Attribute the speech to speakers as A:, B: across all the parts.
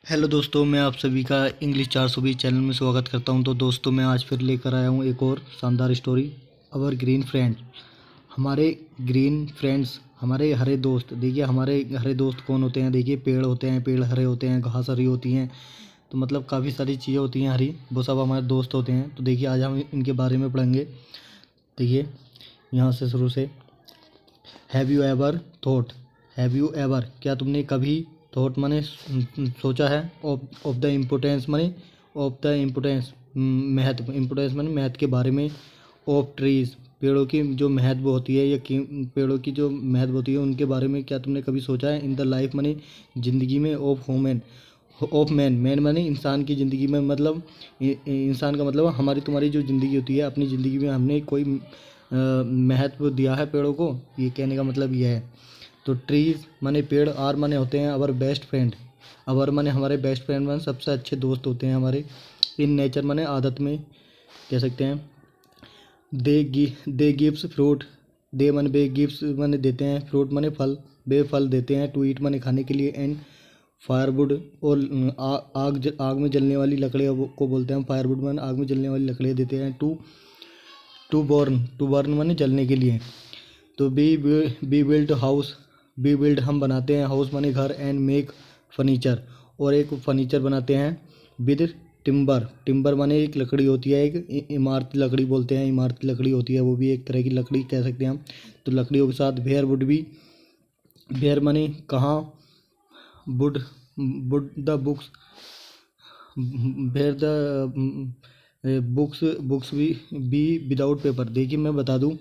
A: Hello दोस्तों, मैं आप सभी का इंग्लिश 420 चैनल में स्वागत करता हूं। तो दोस्तों, मैं आज फिर लेकर आया हूं एक और शानदार स्टोरी। अवर ग्रीन फ्रेंड, हमारे ग्रीन फ्रेंड्स, हमारे हरे दोस्त। देखिए, हमारे हरे दोस्त कौन होते हैं? देखिए, पेड़ होते हैं, पेड़ हरे होते हैं, घास हरी होती हैं, तो मतलब काफ़ी सारी चीज़ें होती हैं हरी, वो सब हमारे दोस्त होते हैं। तो देखिए, आज हम इनके बारे में पढ़ेंगे। देखिए, यहाँ से शुरू से, have you ever thought, have you ever, क्या तुमने कभी थॉट माने सोचा है, ऑफ द इम्पोर्टेंस माने ऑफ द इम्पोर्टेंस, महत्व, इम्पोर्टेंस माने महत्व के बारे में, ऑफ ट्रीज, पेड़ों की जो महत्व होती है, या पेड़ों की जो महत्व होती है उनके बारे में क्या तुमने कभी सोचा है? इन द लाइफ माने ज़िंदगी में, of human, of man, man माने इंसान की ज़िंदगी में, मतलब इंसान का मतलब हमारी तुम्हारी जो ज़िंदगी होती है, अपनी ज़िंदगी में हमने कोई महत्व दिया है पेड़ों को, ये कहने का मतलब यह है। तो ट्रीज माने पेड़, आर माने होते हैं अवर बेस्ट फ्रेंड, अवर माने हमारे बेस्ट फ्रेंड माने सबसे अच्छे दोस्त होते हैं हमारे। इन नेचर माने आदत में कह सकते हैं। दे गिव्स फ्रूट, दे माने बे, गिव्स माने देते हैं, फ्रूट माने फल, बे फल देते हैं, टू ईट माने खाने के लिए, एंड फायरवुड, और आग में जलने वाली लकड़ियों को बोलते हैं हम फायरवुड, माने आग में जलने वाली लकड़ियाँ देते हैं। टू बर्न माने जलने के लिए। तो we build house, we build हम बनाते हैं, हाउस माने घर, एंड मेक फर्नीचर, और एक फर्नीचर बनाते हैं विद टिम्बर, टिम्बर माने एक लकड़ी होती है, एक इमारती लकड़ी बोलते हैं, इमारती लकड़ी होती है, वो भी एक तरह की लकड़ी कह सकते हैं हम। तो लकड़ियों के साथ वेयर वुड भी, वेयर माने कहाँ, would, would the books, where the books भी विदाउट पेपर। देखिए, मैं बता दूं,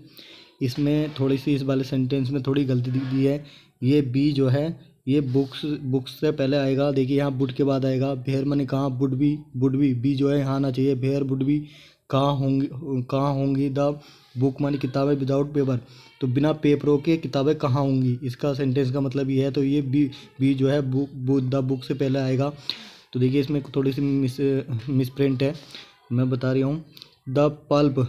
A: इसमें थोड़ी सी, इस वाले सेंटेंस में थोड़ी गलती दिख दी है। ये बी जो है, ये बुक्स से पहले आएगा। देखिए, यहाँ वुड के बाद आएगा भेयर, माने कहाँ, वुड भी, बी जो है यहाँ आना चाहिए, भेयर वुड भी, कहाँ होंगी द बुक माने किताबें, विदाउट पेपर, तो बिना पेपरों के किताबें कहाँ होंगी, इसका सेंटेंस का मतलब ये है। तो ये बी जो है द बुक से पहले आएगा। तो देखिए, इसमें थोड़ी सी मिस प्रिंट है, मैं बता रही हूँ। The pulp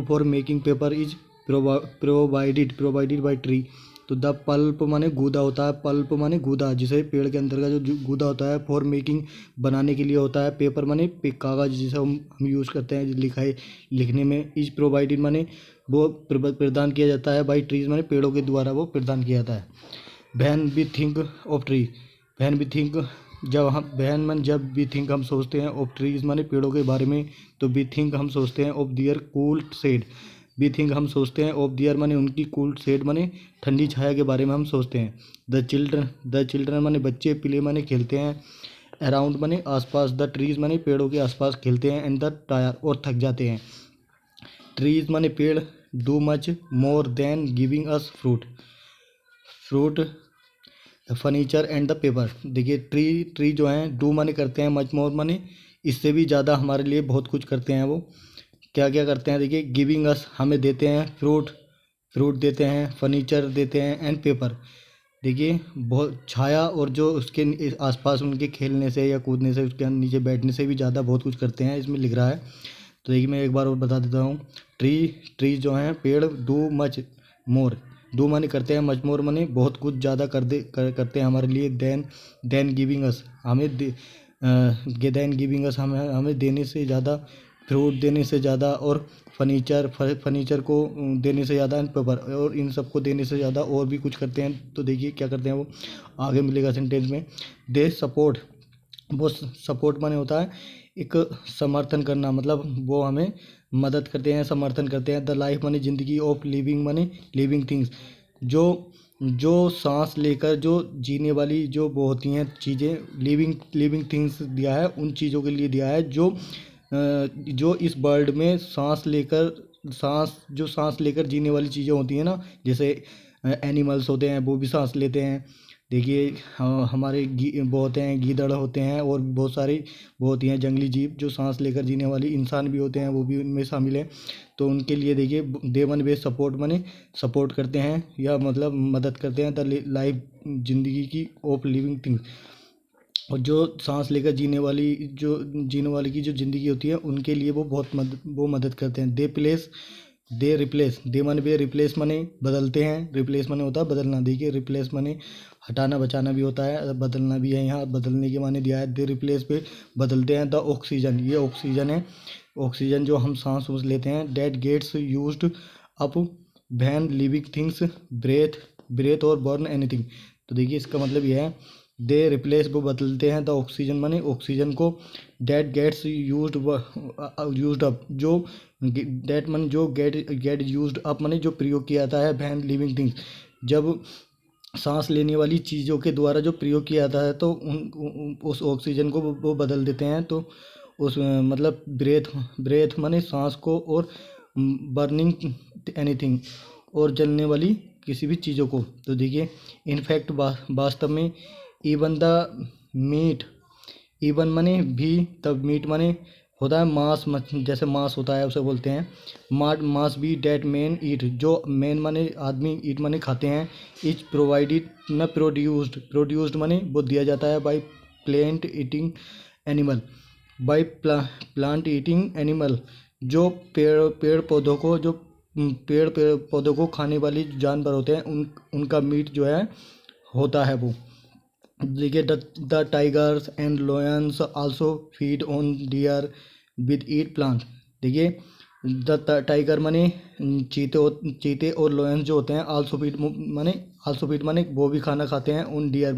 A: for making paper is provided by tree. तो द पल्प माने गूदा होता है, पल्प माने गूदा, जिसे पेड़ के अंदर का जो गूदा होता है, फॉर मेकिंग बनाने के लिए होता है, पेपर माने कागज जिसे हम यूज़ करते हैं लिखने में, इज प्रोवाइडेड माने वो प्रदान किया जाता है, बाई ट्रीज माने पेड़ों के द्वारा वो प्रदान किया जाता है। When we think of tree, when we think, जब वी थिंक हम सोचते हैं, ऑफ ट्रीज माने पेड़ों के बारे में, तो वी थिंक हम सोचते हैं, of their cool shade, we think हम सोचते हैं, ऑफ दियर माने उनकी, कूल शेड माने ठंडी छाया के बारे में हम सोचते हैं। द चिल्ड्रन माने बच्चे, प्ले माने खेलते हैं, अराउंड माने आसपास, द ट्रीज माने पेड़ों के आसपास खेलते हैं, एंड द टायर और थक जाते हैं। ट्रीज माने पेड़, do much more than giving us fruit furniture and the paper. देखिए, ट्री जो हैं, डू माने करते हैं, मच मोर माने इससे भी ज़्यादा हमारे लिए बहुत कुछ करते हैं। वो क्या क्या करते हैं? देखिए, गिविंग अस हमें देते हैं, फ्रूट देते हैं, फर्नीचर देते हैं, एंड पेपर। देखिए, बहुत छाया और जो उसके आसपास उनके खेलने से या कूदने से, उसके नीचे बैठने से भी ज़्यादा बहुत कुछ करते हैं, इसमें लिख रहा है। तो देखिए, मैं एक बार और बता देता हूँ। ट्री जो हैं पेड़, डू मच मोर, डू माने करते हैं, मच मोर माने बहुत कुछ ज़्यादा करते हैं हमारे लिए, then giving us, then giving us, हमें देने से ज़्यादा, फ्रूट देने से ज़्यादा, और फर्नीचर को देने से ज़्यादा, एंड पेपर, और इन सबको देने से ज़्यादा और भी कुछ करते हैं। तो देखिए, क्या करते हैं वो, आगे मिलेगा सेंटेंस में। दे सपोर्ट, वो सपोर्ट माने होता है एक समर्थन करना, मतलब वो हमें मदद करते हैं, समर्थन करते हैं। द लाइफ माने ज़िंदगी, ऑफ लिविंग माने लिविंग थिंग्स, जो जो सांस लेकर जो जीने वाली जो वो होती हैं चीज़ें, लिविंग थिंग्स दिया है, उन चीज़ों के लिए दिया है जो इस वर्ल्ड में सांस लेकर जीने वाली चीज़ें होती हैं ना, जैसे एनिमल्स होते हैं, वो भी सांस लेते हैं। देखिए, हमारे वो होते हैं, गीदड़ होते हैं, और बहुत सारी वो होती हैं जंगली जीव जो सांस लेकर जीने वाली, इंसान भी होते हैं, वो भी उनमें शामिल है। तो उनके लिए देखिए, दे वन वे सपोर्ट माने सपोर्ट करते हैं, या मतलब मदद करते हैं, द लाइफ जिंदगी की, ऑफ लिविंग थिंग्स, और जो सांस लेकर जीने वाली की जो ज़िंदगी होती है, उनके लिए वो बहुत मदद करते हैं। दे रिप्लेस, दे माने बे, रिप्लेस माने बदलते हैं, रिप्लेस माने होता है बदलना। देखिए, रिप्लेस माने हटाना बचाना भी होता है, बदलना भी है। यहाँ बदलने के माने दिया है दे रिप्लेस पे बदलते हैं द ऑक्सीजन, ये ऑक्सीजन है, ऑक्सीजन जो हम सांस ऊँस लेते हैं, that gets used up when living things breathe breathe और बर्न एनीथिंग। तो देखिए इसका मतलब ये है दे रिप्लेस वो बदलते हैं द ऑक्सीजन माने ऑक्सीजन को, डेट गेट्स यूज्ड अप जो डेट माने जो गेट यूज्ड अप माने जो प्रयोग किया जाता है वैन लिविंग थिंग्स, जब सांस लेने वाली चीज़ों के द्वारा जो प्रयोग किया जाता है तो उस ऑक्सीजन को वो बदल देते हैं। तो उस मतलब ब्रेथ माने सांस को, और बर्निंग एनीथिंग और जलने वाली किसी भी चीज़ों को। तो देखिए इनफैक्ट वास्तव में इवन द मीट, इवन माने भी, तब मीट माने होता है मांस, जैसे मांस होता है उसे बोलते हैं मांस भी, डेट मैन ईट जो मैन माने आदमी, ईट माने खाते हैं, इज प्रोवाइडेड न प्रोड्यूस्ड माने वो दिया जाता है by plant eating animal, by plant eating animal जो पेड़ पौधों को, जो पेड़ पौधों को खाने वाली जानवर होते हैं उनका मीट जो है होता है वो। देखिए the tigers and lions also feed on deer with eat plant. देखिए द टाइगर माने चीते और लोयंस जो होते हैं, आल्सो फीड माने वो भी खाना खाते हैं, उन डियर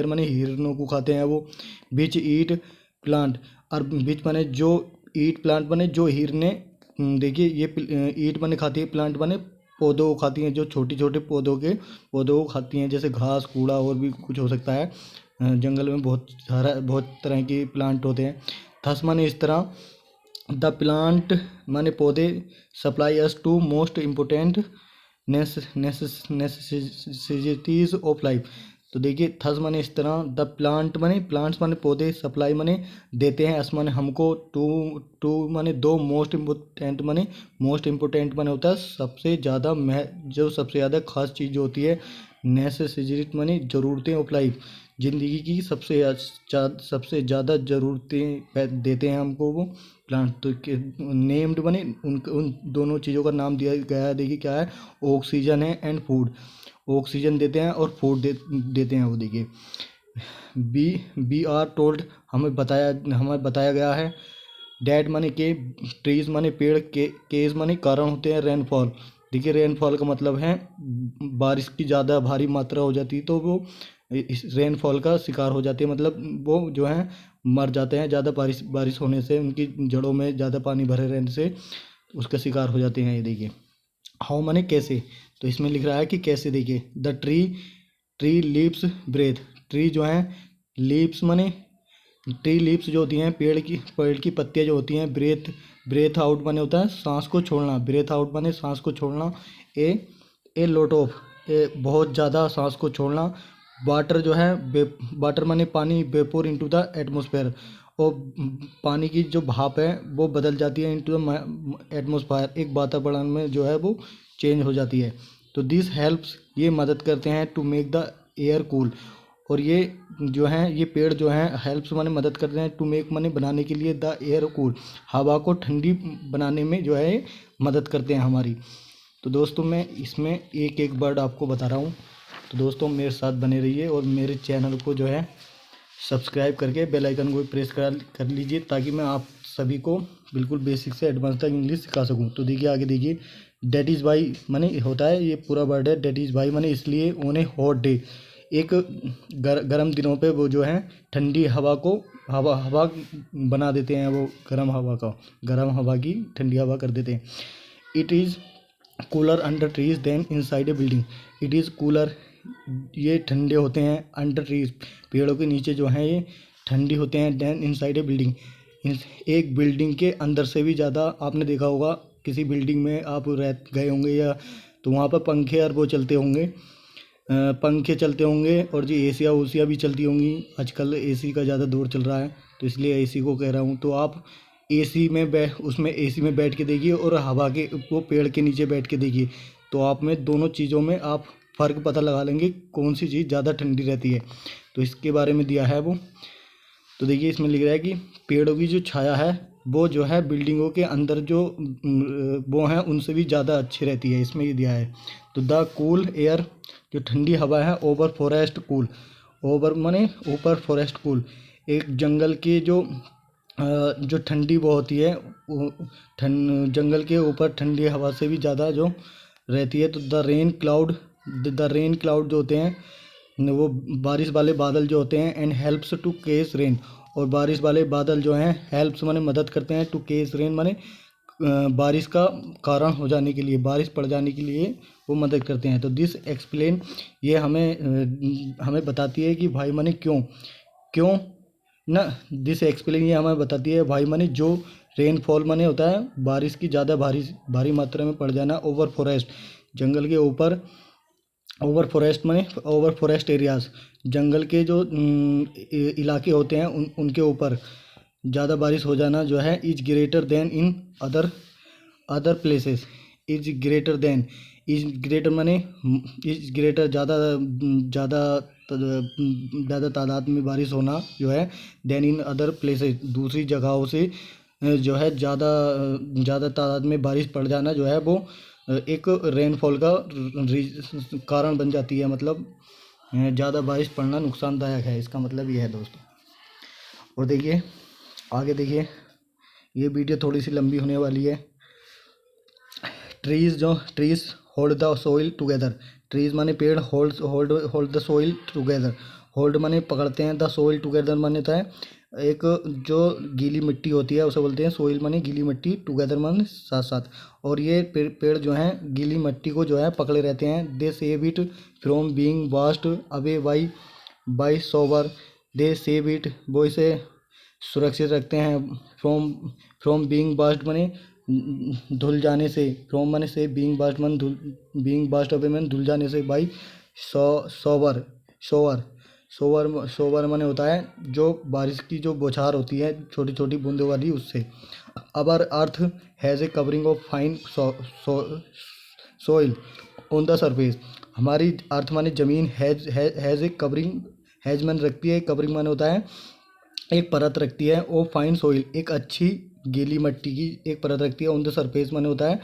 A: माने हिरणों को खाते हैं वो, विच ईट प्लांट, और विच माने जो ईट प्लांट माने जो हिरने, देखिए ये ईट माने खाती है, प्लांट माने पौधों को खाती हैं, जो छोटे छोटे पौधों को खाती हैं, जैसे घास कूड़ा और भी कुछ हो सकता है। जंगल में बहुत तरह के प्लांट होते हैं। थस माने इस तरह, द प्लांट माने पौधे, supply us to most important necessities of life. तो देखिए थस माने इस तरह, द प्लांट्स माने पौधे, सप्लाई माने देते हैं, अस माने हमको, टू माने दो, मोस्ट इम्पोर्टेंट माने होता है सबसे ज़्यादा, जो सबसे ज़्यादा खास चीज़ जो होती है, नेसेसिटी माने ज़रूरतें ऑफ लाइफ, ज़िंदगी की सबसे ज़्यादा ज़रूरतें देते हैं हमको वो प्लांट। तो नेम्ड बने उन दोनों चीज़ों का नाम दिया गया है। देखिए क्या है, ऑक्सीजन है एंड फूड, ऑक्सीजन देते हैं और फूड देते हैं वो। देखिए बी आर टोल्ड, हमें बताया गया है, डैट माने के, ट्रीज माने पेड़, केस माने कारण होते हैं, रेनफॉल। देखिए रेनफॉल का मतलब है बारिश की ज़्यादा भारी मात्रा हो जाती है तो वो इस रेनफॉल का शिकार हो जाते हैं, मतलब वो जो है मर जाते हैं, ज़्यादा बारिश होने से, उनकी जड़ों में ज़्यादा पानी भरे रहने से उसका शिकार हो जाते हैं। ये देखिए हाउ माने कैसे, तो इसमें लिख रहा है कि कैसे। देखिए the tree leaves breathe, tree जो है लीव्स माने ट्री लीव्स जो होती हैं, पेड़ की पत्तियां जो होती हैं, ब्रेथ आउट माने होता है सांस को छोड़ना, ब्रेथ आउट माने सांस को छोड़ना, ए लॉट ऑफ बहुत ज़्यादा सांस को छोड़ना, वाटर जो है वाटर माने पानी, वेपोर इनटू द एटमॉस्फेयर, और पानी की जो भाप है वो बदल जाती है इनटू द एटमॉस्फेयर, एक वातावरण में जो है वो चेंज हो जाती है। तो दिस हेल्प्स, ये मदद करते हैं, to make the air cool, और ये जो है ये पेड़ जो हैं हेल्प्स माने मदद करते हैं, टू मेक माने बनाने के लिए, द एयर कूल, हवा को ठंडी बनाने में जो है मदद करते हैं हमारी। तो दोस्तों मैं इसमें एक एक वर्ड आपको बता रहा हूँ, तो दोस्तों मेरे साथ बने रहिए और मेरे चैनल को जो है सब्सक्राइब करके बेल आइकन को प्रेस कर लीजिए, ताकि मैं आप सभी को बिल्कुल बेसिक से एडवांस तक इंग्लिश सिखा सकूं। तो देखिए आगे देखिए, डेट इज़ वाई माने होता है, ये पूरा वर्ड है, डेट इज़ वाई माने इसलिए, ऑन ए हॉट डे, एक गर्म दिनों पे वो जो है ठंडी हवा को हवा बना देते हैं, वो गर्म हवा की ठंडी हवा कर देते हैं। It is cooler under trees than inside a building, it is cooler, ये ठंडे होते हैं, अंडर ट्रीज पेड़ों के नीचे जो हैं ये ठंडी होते हैं, देन इनसाइड ए बिल्डिंग, एक बिल्डिंग के अंदर से भी ज़्यादा। आपने देखा होगा किसी बिल्डिंग में आप रह गए होंगे या, तो वहाँ पर पंखे और वो चलते होंगे, पंखे चलते होंगे, और जो एसियाँ भी चलती होंगी, आजकल एसी का ज़्यादा दौर चल रहा है तो इसलिए एसी को कह रहा हूँ। तो आप एसी में बैठ के देखिए और हवा के वो पेड़ के नीचे बैठ के देखिए, तो आप में दोनों चीज़ों में आप फ़र्क पता लगा लेंगे कौन सी चीज़ ज़्यादा ठंडी रहती है। तो इसके बारे में दिया है वो, तो देखिए इसमें लिख रहा है कि पेड़ों की जो छाया है वो जो है बिल्डिंगों के अंदर जो वो हैं उनसे भी ज़्यादा अच्छी रहती है, इसमें ये दिया है। तो द कूल एयर, जो ठंडी हवा है, ओवर फॉरेस्ट कूल, ओवर माने ऊपर, फॉरेस्ट कूल, एक जंगल के जो ठंडी वो होती है, जंगल के ऊपर ठंडी हवा से भी ज़्यादा जो रहती है। तो द रेन क्लाउड जो होते हैं वो बारिश वाले बादल जो होते हैं, and helps to cause rain, और बारिश वाले बादल जो हैं हेल्प्स माने मदद करते हैं, टू केस रेन माने बारिश का कारण हो जाने के लिए, बारिश पड़ जाने के लिए वो मदद करते हैं। तो दिस एक्सप्लेन, ये हमें बताती है कि भाई माने क्यों क्यों ना, दिस एक्सप्लेन ये हमें बताती है भाई माने जो रेनफॉल माने होता है बारिश की ज़्यादा भारी मात्रा में पड़ जाना, ओवर फॉरेस्ट, जंगल के ऊपर, ओवर फॉरेस्ट माने ओवर फॉरेस्ट एरियाज, जंगल के जो इलाके होते हैं उनके ऊपर ज़्यादा बारिश हो जाना जो है, is greater then in other places, is greater than, is greater माने इज ग्रेटर ज़्यादा ज़्यादा ज़्यादा तादाद में बारिश होना जो है, देन इन अदर प्लेसेस, दूसरी जगहों से जो है ज़्यादा तादाद में बारिश पड़ जाना जो है वो एक रेनफॉल का कारण बन जाती है। मतलब ज़्यादा बारिश पड़ना नुकसानदायक है, इसका मतलब ये है दोस्तों। और देखिए आगे देखिए, ये वीडियो थोड़ी सी लंबी होने वाली है। Trees hold the soil together, trees माने पेड़, hold the soil together, hold माने पकड़ते हैं, द सोइल टुगेदर माने होता है एक जो गीली मिट्टी होती है उसे बोलते हैं सोइल, माने गीली मिट्टी, टुगेदर माने साथ साथ। और ये पेड़ जो हैं गीली मिट्टी को जो है पकड़े रहते हैं। They save it from being washed away by shower, they save it, वो इसे सुरक्षित रखते हैं, फ्रॉम बीइंग वाश्ड माने धुल जाने से, फ्रॉम माने से, बीइंग वाश्ड माने बीइंग वाश्ड अवे माने धुल जाने से, बाय सोवर सोवर माने होता है जो बारिश की जो बौछार होती है छोटी छोटी बूंदों वाली, उससे। Our earth has a covering of fine soil on the surface, हमारी अर्थ माने ज़मीन हैज़ ए कवरिंग, हैज़ माने रखती है, कवरिंग माने होता है एक परत रखती है, ओ फाइन सोइल, एक अच्छी गीली मिट्टी की एक परत रखती है, ऑन द सरफेस माने होता है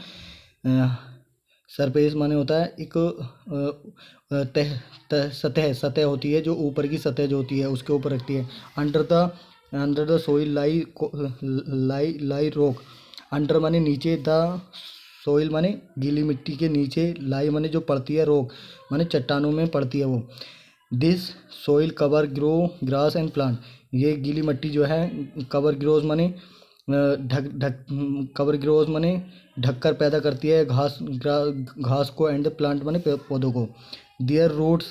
A: सरफेस माने होता है एक सतह होती है, जो ऊपर की सतह जो होती है उसके ऊपर रखती है। Under the soil lie rock, under माने नीचे, द सोइल माने गीली मिट्टी के नीचे, लाई माने जो पड़ती है, रॉक माने चट्टानों में पड़ती है वो। This soil cover grow grass and plant, ये गीली मिट्टी जो है कवर ग्रोज माने कवर ग्रोज माने ढककर पैदा करती है घास को, एंड द प्लांट माने पौधों को। देयर रूट्स,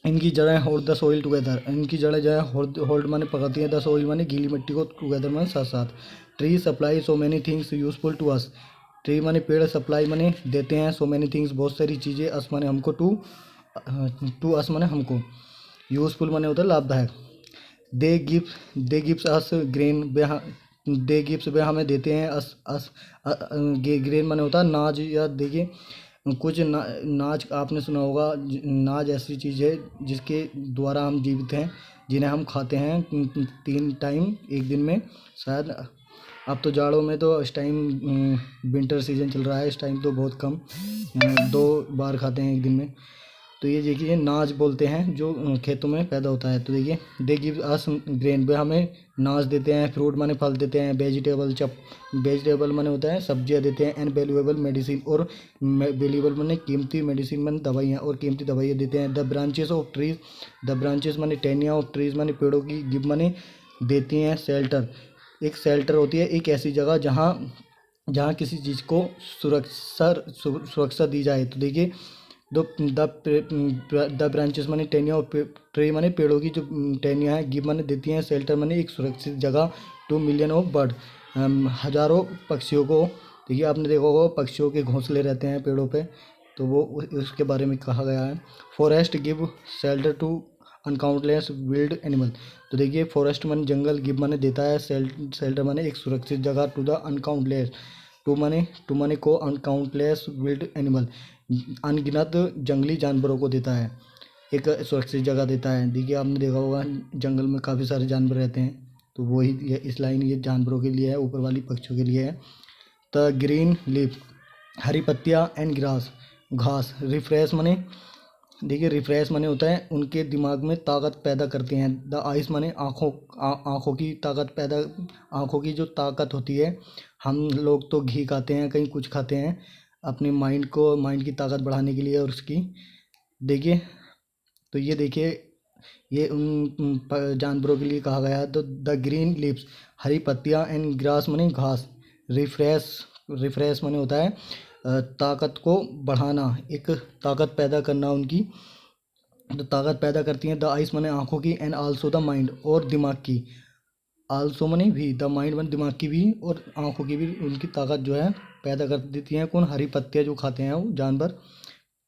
A: इनकी जड़ें, होल्ड द सोइल टुगेदर, इनकी जड़ें जो है होल्ड माने पकड़ती हैं, द सोइल माने गीली मिट्टी को, टुगेदर माने साथ साथ। Tree supply so many things useful to us, tree माने पेड़, सप्लाई माने देते हैं, सो मैनी थिंग्स बहुत सारी चीज़ें, अस माने हमको, टू अस माने हमको, यूजफुल माने होता है लाभदायक। दे गिव्स अस ग्रेन, दे गिव्स वे हमें देते हैं, ग्रेन माने होता है नाज, या देखिए कुछ नाज आपने सुना होगा, नाज ऐसी चीज़ है जिसके द्वारा हम जीवित हैं, जिन्हें हम खाते हैं 3 टाइम एक दिन में शायद। अब तो जाड़ों में तो इस टाइम विंटर सीजन चल रहा है, इस टाइम तो बहुत कम 2 बार खाते हैं एक दिन में। तो ये देखिए नाज बोलते हैं जो खेतों में पैदा होता है। तो देखिए दे गिव अस ग्रेन, वे हमें नाज देते हैं, फ्रूट माने फल देते हैं, वेजिटेबल माने होता है सब्जियां देते हैं, एंड वैल्यूएबल मेडिसिन, और वैल्यूएबल माने कीमती, मेडिसिन माने दवाइयाँ, और कीमती दवाइयाँ देते हैं। The branches of trees, the branches माने टहनियाँ ऑफ ट्रीज माने पेड़ों की, गिव माने देती हैं, शेल्टर, एक शेल्टर होती है एक ऐसी जगह जहाँ किसी चीज़ को सुरक्षा दी जाए। तो देखिए द ब्रांचेस माने टहनियाँ, और ट्री माने पेड़ों की जो टहनियाँ हैं, गिव माने देती हैं, शेल्टर माने एक सुरक्षित जगह, 2 मिलियन ऑफ बर्ड, हज़ारों पक्षियों को। देखिए आपने देखा होगा पक्षियों के घोंसले रहते हैं पेड़ों पे, तो वो उसके बारे में कहा गया है। Forest give shelter to uncountable wild animal, तो देखिए फॉरेस्ट माने जंगल, गिव माने देता है, शेल्टर माने एक सुरक्षित जगह, टू द अनकाउंटलेस, टू माने को, अनकाउंटलेस विल्ड एनिमल, अनगिनत जंगली जानवरों को देता है। एक सुरक्षित जगह देता है। देखिए आपने देखा होगा जंगल में काफ़ी सारे जानवर रहते हैं, तो वही ये इस लाइन ये जानवरों के लिए है, ऊपर वाली पक्षियों के लिए है। द ग्रीन लीफ, हरी पत्तियाँ एंड ग्रास, घास। रिफ्रेश मने, देखिए रिफ्रेश मने होता है उनके दिमाग में ताकत पैदा करते हैं। द आइस मने आँखों, आँखों की ताकत पैदा, आँखों की जो ताकत होती है, हम लोग तो घी खाते हैं, कहीं कुछ खाते हैं अपने माइंड की ताकत बढ़ाने के लिए और उसकी। देखिए तो ये देखिए ये उन जानवरों के लिए कहा गया है। तो द ग्रीन लीव्स, हरी पत्तियाँ एंड ग्रास मने घास। रिफ्रेश, रिफ्रेश मने होता है ताकत को बढ़ाना, एक ताकत पैदा करना उनकी, तो ताकत पैदा करती हैं। द आइस मने आँखों की, एंड आल्सो द माइंड, और दिमाग की। आल्सो मने भी, द माइंड मने दिमाग की भी और आँखों की भी उनकी ताकत जो है पैदा कर देती हैं। कौन? हरी पत्तियाँ जो खाते हैं वो जानवर,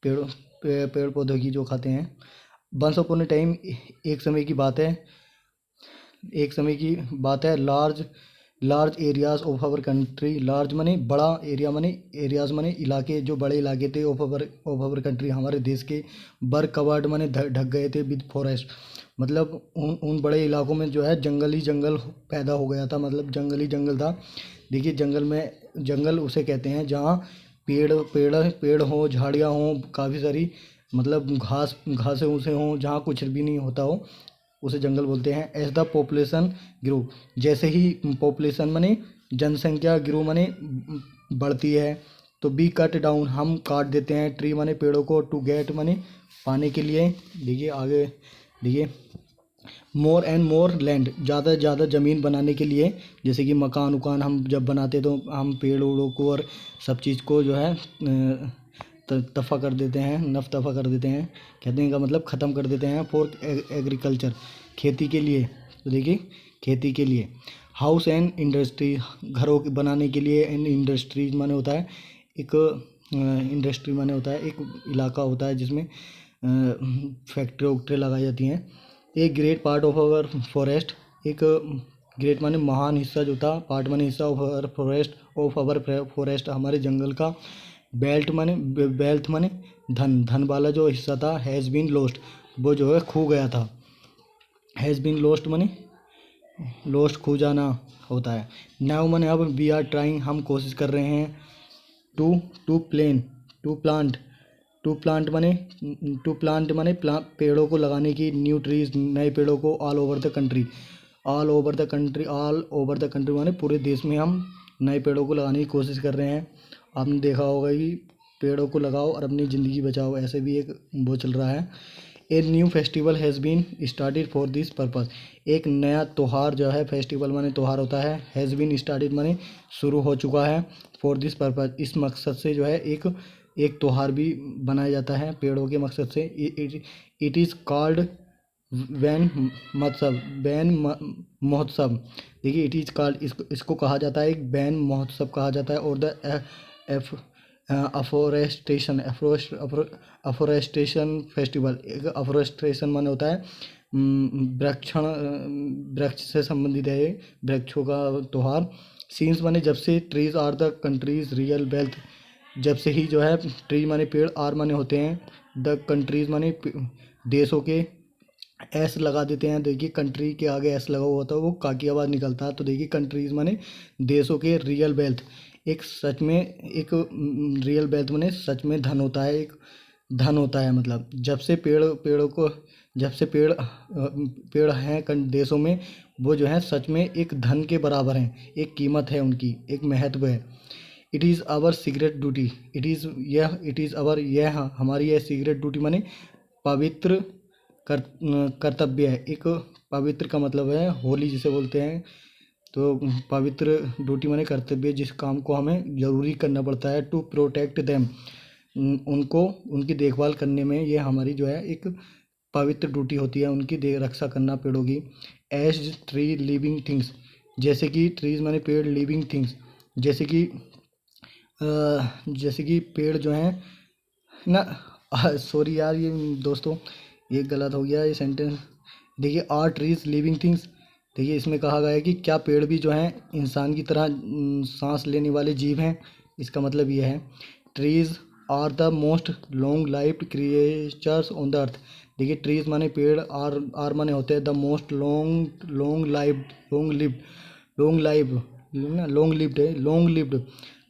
A: पेड़ पेड़ पौधों की जो खाते हैं। वंस अपॉन ए टाइम, एक समय की बात है, एक समय की बात है। Large, large areas of our country, large मने बड़ा, एरिया मने एरियाज मने इलाके, जो बड़े इलाके थे ऑफ आवर कंट्री, हमारे देश के। बर कवर्ड मने ढक गए थे विद फॉरेस्ट, मतलब उन बड़े इलाकों में जो है जंगल ही जंगल पैदा हो गया था, मतलब जंगल ही जंगल था। देखिए जंगल में, जंगल उसे कहते हैं जहाँ पेड़ हों, झाड़ियाँ हों काफ़ी सारी, मतलब घासें उसे हों, जहाँ कुछ भी नहीं होता हो, उसे जंगल बोलते हैं। एज द पॉपुलेशन ग्रो, जैसे ही पॉपुलेशन मने जनसंख्या, ग्रो मने बढ़ती है, तो बी कट डाउन, हम काट देते हैं। ट्री मने पेड़ों को, टू गेट मने पाने के लिए। देखिए आगे देखिए, मोर एंड मोर लैंड, ज़्यादा से ज़्यादा ज़मीन बनाने के लिए। जैसे कि मकान उकान हम जब बनाते तो हम पेड़ उड़ों को और सब चीज़ को जो है दफ़ा कर देते हैं, दफ़ा कर देते हैं, कहते हैं का मतलब ख़त्म कर देते हैं। फॉर एग्रीकल्चर, खेती के लिए। तो देखिए खेती के लिए। हाउस एंड इंडस्ट्री, घरों के बनाने के लिए। एंड इंडस्ट्रीज माने होता है एक, इंडस्ट्री माने होता है एक इलाका होता है जिसमें फैक्ट्री वैक्ट्री लगाई जाती हैं। एक great part of our forest, एक ग्रेट माने महान हिस्सा जो था, पार्ट माने हिस्सा, of our forest, of our forest, हमारे जंगल का। बेल्ट माने, वेल्थ माने धन, धन वाला जो हिस्सा था। हैज़ बीन लॉस्ट, वो जो है खो गया था। हैज़ बीन लॉस्ट माने लॉस्ट, खो जाना होता है। नाउ माने अब, वी आर ट्राइंग, हम कोशिश कर रहे हैं। To to plane, to plant, to plant माने, टू प्लांट माने पेड़ों को लगाने की। न्यू ट्रीज, नए पेड़ों को। All over the country, all over the country, all over the country माने पूरे देश में हम नए पेड़ों को लगाने की कोशिश कर रहे हैं। आपने देखा होगा कि पेड़ों को लगाओ और अपनी ज़िंदगी बचाओ, ऐसे भी एक वो चल रहा है। A new festival has been started for this purpose, एक नया त्यौहार जो है, फेस्टिवल माने त्यौहार होता है। हैज़ बीन स्टार्टेड माने शुरू हो चुका है। फॉर दिस पर्पज़, इस मकसद से जो है एक त्यौहार भी बनाया जाता है पेड़ों के मकसद से। इट इज़ कॉल्ड वैन महोत्सव, बैन महोत्सव। देखिए इट इज़ कॉल्ड, इसको कहा जाता है एक बैन महोत्सव कहा जाता है। और द अफोरेस्टेशन, अफोरेस्टेशन फेस्टिवल, एक अफोरेस्टेशन माने होता है वृक्षण, वृक्ष से संबंधित है ये, वृक्षों का त्यौहार। सीन्स माने जब से, trees are the country's real wealth, जब से ही जो है ट्री माने पेड़, आर माने होते हैं द कंट्रीज माने देशों के। एस लगा देते हैं, देखिए कंट्री के आगे एस लगा हुआ होता है वो का की आवाज़ निकलता है। तो देखिए कंट्रीज माने देशों के, रियल वेल्थ एक सच में, एक रियल वेल्थ माने सच में धन होता है, एक धन होता है। मतलब जब से पेड़ों को, जब से पेड़ हैं देशों में, वो जो है सच में एक धन के बराबर हैं, एक कीमत है उनकी, एक महत्व है। It is our secret duty, it is our, यह हमारी यह सीक्रेट ड्यूटी माने पवित्र कर्तव्य है। एक पवित्र का मतलब है होली जिसे बोलते हैं, तो पवित्र ड्यूटी माने कर्तव्य, जिस काम को हमें ज़रूरी करना पड़ता है। टू प्रोटेक्ट देम, उनको, उनकी देखभाल करने में ये हमारी जो है एक पवित्र ड्यूटी होती है, उनकी रक्षा करना पेड़ों की। एज ट्री लिविंग थिंग्स, जैसे कि ट्रीज माने पेड़, लिविंग थिंग्स जैसे कि पेड़ जो हैं ना, सॉरी यार ये दोस्तों ये गलत हो गया ये सेंटेंस। देखिए आर ट्रीज लिविंग थिंग्स, देखिए इसमें कहा गया है कि क्या पेड़ भी जो हैं इंसान की तरह सांस लेने वाले जीव हैं, इसका मतलब ये है। Trees are the most long lived creatures on the earth, देखिए ट्रीज माने पेड़, आर माने होते हैं द मोस्ट लॉन्ग लिव्ड है, लॉन्ग लिव्ड।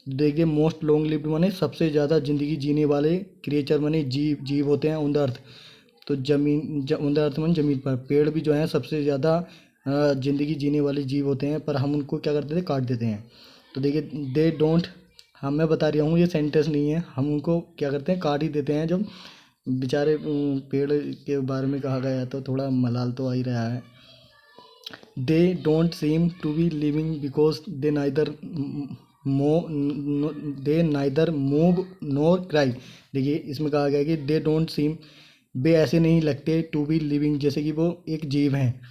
A: देखिए मोस्ट लॉन्ग लिव्ड माने सबसे ज़्यादा ज़िंदगी जीने वाले क्रिएचर माने जीव होते हैं ऑन द अर्थ। तो ऑन द अर्थ माने ज़मीन पर। पेड़ भी जो है सबसे ज़्यादा ज़िंदगी जीने वाले जीव होते हैं, पर हम उनको क्या करते थे, काट देते हैं। तो देखिए दे डोंट, हाँ मैं बता रहा हूँ ये सेंटेंस नहीं है, हम उनको क्या करते हैं, काट ही देते हैं। जब बेचारे पेड़ के बारे में कहा गया है तो थोड़ा मलाल तो आ ही रहा है। They don't seem to be living because they neither move nor cry. देखिए इसमें कहा गया है कि दे डोंट सीम, वे ऐसे नहीं लगते, टू बी लिविंग जैसे कि वो एक जीव हैं।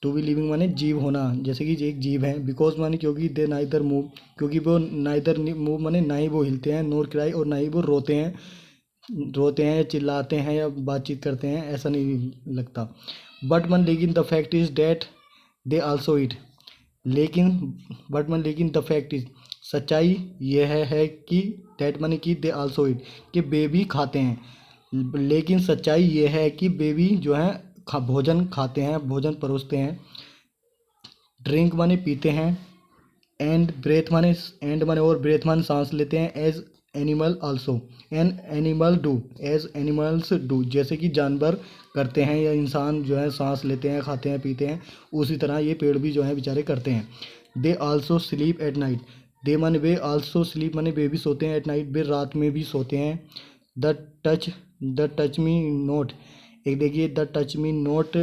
A: टू बी लिविंग माने जीव होना, जैसे कि एक जीव है। बिकॉज माने क्योंकि, दे नाइदर मूव क्योंकि वो नाइदर मूव माने ना ही वो हिलते हैं, नोर क्राई और ना ही वो रोते हैं, चिल्लाते हैं या बातचीत करते हैं, ऐसा नहीं लगता। बट मन लेकिन the fact is that they also eat. लेकिन द फैक्ट इज, सच्चाई यह है कि डैट माने कि दे आल्सो ईट, कि वे भी खाते हैं। लेकिन सच्चाई यह है कि वे भी जो है भोजन खाते हैं, भोजन परोसते हैं। ड्रिंक माने पीते हैं, एंड माने और ब्रेथ माने सांस लेते हैं। As animal also, as animals do, जैसे कि जानवर करते हैं या इंसान जो है सांस लेते हैं, खाते हैं, पीते हैं, उसी तरह ये पेड़ भी जो है बेचारे करते हैं। They also sleep at night, they माने वे, आल्सो स्लीप माने वे भी सोते हैं, एट नाइट वे रात में भी सोते हैं। द टच मी नोट, एक देखिए the touch me note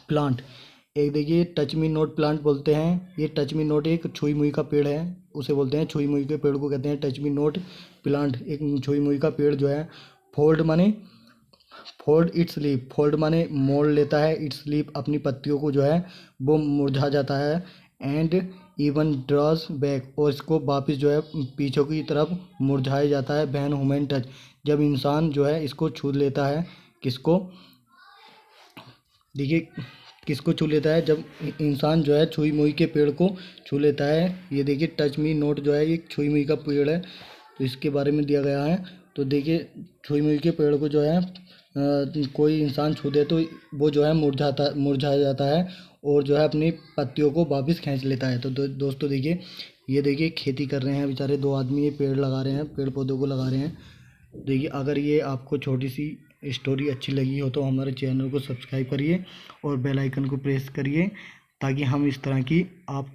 A: plant, एक देखिए टच मी नोट प्लांट बोलते हैं। ये टच मी नोट एक छुई मुई का पेड़ है, उसे बोलते हैं, छुई मुई के पेड़ को कहते हैं टच मी नोट प्लांट, एक छुई मुई का पेड़ जो है। फोल्ड माने फोल्ड इट्स लीफ, फोल्ड माने मोड़ लेता है, इट्स लीफ अपनी पत्तियों को जो है वो मुरझा जाता है। एंड इवन ड्रॉज बैक, और इसको वापस जो है पीछे की तरफ मुरझाया जाता है। वैन ह्यूमन टच, जब इंसान जो है इसको छू लेता है, किसको, देखिए किसको छू लेता है, जब इंसान जो है छुई मुई के पेड़ को छू लेता है। ये देखिए टच मी नोट जो है ये छुई मुई का पेड़ है, तो इसके बारे में दिया गया है। तो देखिए छुई मुई के पेड़ को जो है कोई इंसान छू दे तो वो जो है मुरझा जाता है और जो है अपनी पत्तियों को वापस खींच लेता है। तो दोस्तों देखिए, ये देखिए खेती कर रहे हैं बेचारे दो आदमी, ये पेड़ लगा रहे हैं, पेड़ पौधों को लगा रहे हैं। देखिए अगर ये आपको छोटी सी स्टोरी अच्छी लगी हो तो हमारे चैनल को सब्सक्राइब करिए और बेल आइकन को प्रेस करिए, ताकि हम इस तरह की आप